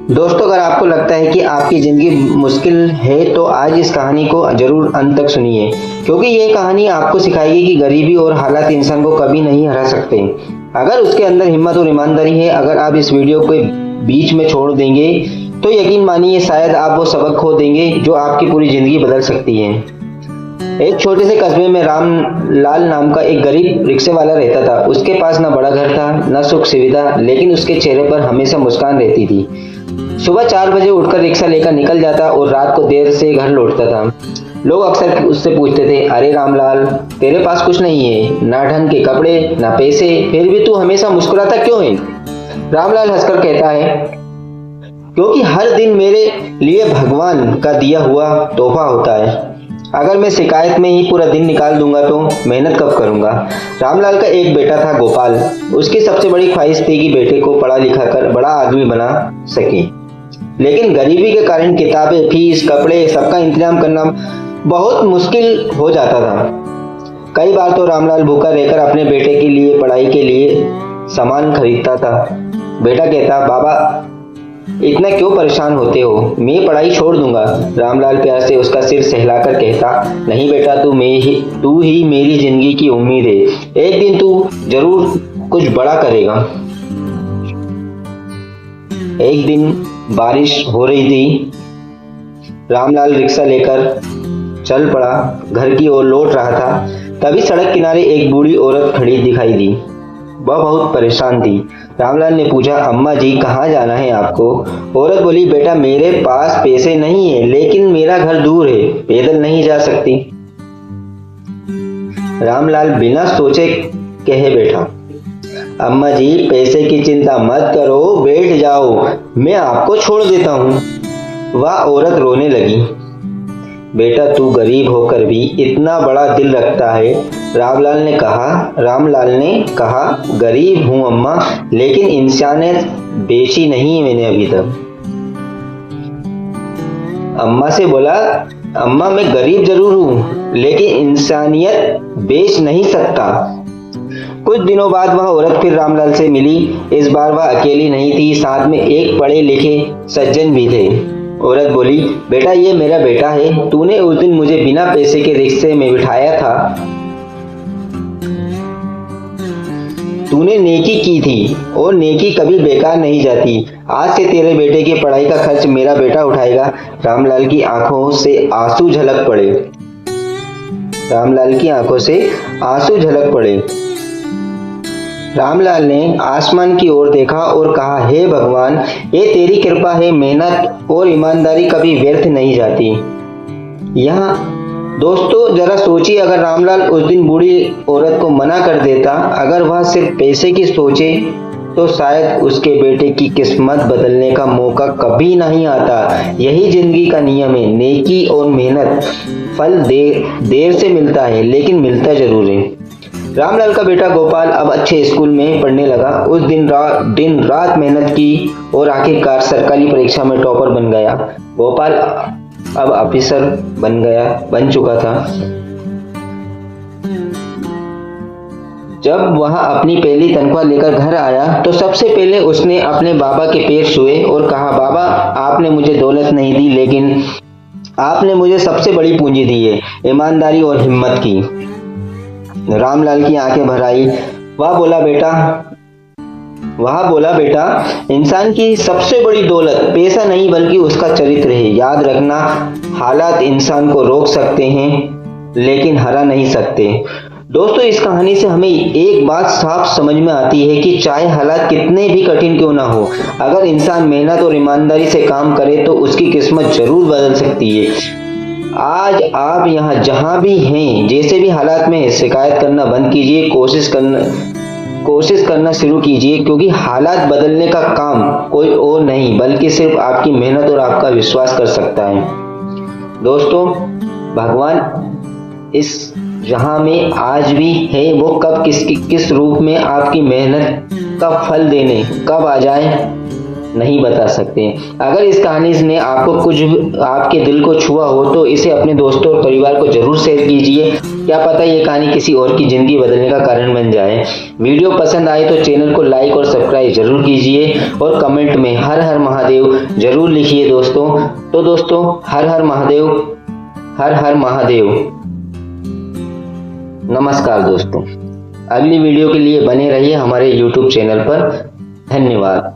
दोस्तों, अगर आपको लगता है कि आपकी ज़िंदगी मुश्किल है तो आज इस कहानी को ज़रूर अंत तक सुनिए, क्योंकि ये कहानी आपको सिखाएगी कि गरीबी और हालात इंसान को कभी नहीं हरा सकते अगर उसके अंदर हिम्मत और ईमानदारी है। अगर आप इस वीडियो को बीच में छोड़ देंगे तो यकीन मानिए शायद आप वो सबक खो देंगे जो आपकी पूरी ज़िंदगी बदल सकती है। एक छोटे से कस्बे में रामलाल नाम का एक गरीब रिक्शे वाला रहता था। उसके पास न बड़ा घर था न सुख सुविधा, लेकिन उसके चेहरे पर हमेशा मुस्कान रहती थी। सुबह 4 बजे उठकर रिक्शा लेकर निकल जाता और रात को देर से घर लौटता था। लोग अक्सर उससे पूछते थे, अरे रामलाल, तेरे पास कुछ नहीं है, ना ढंग के कपड़े ना पैसे, फिर भी तू हमेशा मुस्कुराता क्यों है? रामलाल हंसकर कहता है, क्योंकि हर दिन मेरे लिए भगवान का दिया हुआ तोहफा होता है। अगर मैं शिकायत में ही पूरा दिन निकाल दूंगा तो मेहनत कब करूंगा? रामलाल का एक बेटा था गोपाल। उसकी सबसे बड़ी ख्वाहिश थी कि बेटे को पढ़ा लिखा कर बड़ा आदमी बना सके, लेकिन गरीबी के कारण किताबें, फीस, कपड़े सबका इंतजाम करना बहुत मुश्किल हो जाता था। कई बार तो रामलाल भूखा रहकर अपने बेटे के लिए पढ़ाई के लिए सामान खरीदता था। बेटा कहता, बाबा इतना क्यों परेशान होते हो, मैं पढ़ाई छोड़ दूंगा। रामलाल प्यार से उसका सिर सहलाकर कहता, नहीं बेटा, तू ही मेरी जिंदगी की उम्मीद है। एक दिन तू जरूर कुछ बड़ा करेगा। एक दिन बारिश हो रही थी। रामलाल रिक्शा लेकर चल पड़ा, घर की ओर लौट रहा था। तभी सड़क किनारे एक बूढ़ी औरत खड़ी दिखाई दी। वह बहुत परेशान थी। रामलाल ने पूछा, अम्मा जी, कहाँ जाना है आपको? औरत बोली, बेटा, मेरे पास पैसे नहीं है, लेकिन मेरा घर दूर है, पैदल नहीं जा सकती। रामलाल बिना सोचे कहे बैठा, अम्मा जी, पैसे की चिंता मत करो, बैठ जाओ, मैं आपको छोड़ देता हूँ। वह औरत रोने लगी। बेटा, तू गरीब होकर भी इतना बड़ा दिल रखता है। रामलाल ने कहा, गरीब हूँ अम्मा, लेकिन इंसानियत बेची नहीं मैंने अभी तक। अम्मा से बोला, अम्मा, मैं गरीब जरूर हूँ, लेकिन इंसानियत बेच नहीं सकता। कुछ दिनों बाद वह औरत फिर रामलाल से मिली। इस बार वह अकेली नहीं थी, साथ में एक पढ़े लिखे सज्जन भी थे। औरत बोली, बेटा, ये मेरा बेटा है, तूने उस दिन मुझे बिना पैसे के रिक्शे में बिठाया था। तूने नेकी की थी और नेकी कभी बेकार नहीं जाती। आज से तेरे बेटे की पढ़ाई का खर्च मेरा बेटा उठाएगा। रामलाल की आंखों से आंसू झलक पड़े। रामलाल ने आसमान की ओर देखा और कहा, हे भगवान, ये तेरी कृपा है, मेहनत और ईमानदारी कभी व्यर्थ नहीं जाती। यहाँ दोस्तों जरा सोचिए, अगर रामलाल उस दिन बूढ़ी औरत को मना कर देता, अगर वह सिर्फ पैसे की सोचे, तो शायद उसके बेटे की किस्मत बदलने का मौका कभी नहीं आता। यही जिंदगी का नियम है, नेकी और मेहनत फल देर से मिलता है, लेकिन मिलता जरूर है। रामलाल का बेटा गोपाल अब अच्छे स्कूल में पढ़ने लगा। उस दिन रात मेहनत की और आखिरकार सरकारी परीक्षा में टॉपर बन गया। गोपाल अब ऑफिसर बन चुका था। जब वह अपनी पहली तनख्वाह लेकर घर आया तो सबसे पहले उसने अपने बाबा के पैर छुए और कहा, बाबा, आपने मुझे दौलत नहीं दी, लेकिन आपने मुझे सबसे बड़ी पूंजी दी है, ईमानदारी और हिम्मत की। रामलाल की आंखें भर आई। वह बोला, बेटा, इंसान की सबसे बड़ी दौलत पैसा नहीं बल्कि उसका चरित्र है। याद रखना, हालात इंसान को रोक सकते हैं, लेकिन हरा नहीं सकते। दोस्तों, इस कहानी से हमें एक बात साफ समझ में आती है कि चाहे हालात कितने भी कठिन क्यों ना हो, अगर इंसान मेहनत और ईमानदारी से काम करे तो उसकी किस्मत जरूर बदल सकती है। आज आप यहाँ जहाँ भी हैं, जैसे भी हालात में, शिकायत करना बंद कीजिए, कोशिश करना शुरू कीजिए, क्योंकि हालात बदलने का काम कोई और नहीं बल्कि सिर्फ आपकी मेहनत और आपका विश्वास कर सकता है। दोस्तों, भगवान इस जहां में आज भी है, वो कब किस रूप में आपकी मेहनत का फल देने कब आ जाए नहीं बता सकते। अगर इस कहानी ने आपको आपके दिल को छुआ हो तो इसे अपने दोस्तों और परिवार को जरूर शेयर कीजिए। क्या पता ये कहानी किसी और की जिंदगी बदलने का कारण बन जाए। वीडियो पसंद आए तो चैनल को लाइक और सब्सक्राइब जरूर कीजिए और कमेंट में हर हर महादेव जरूर लिखिए दोस्तों। तो दोस्तों हर हर महादेव, हर हर महादेव। नमस्कार दोस्तों, अगली वीडियो के लिए बने रहिए हमारे YouTube चैनल पर। धन्यवाद।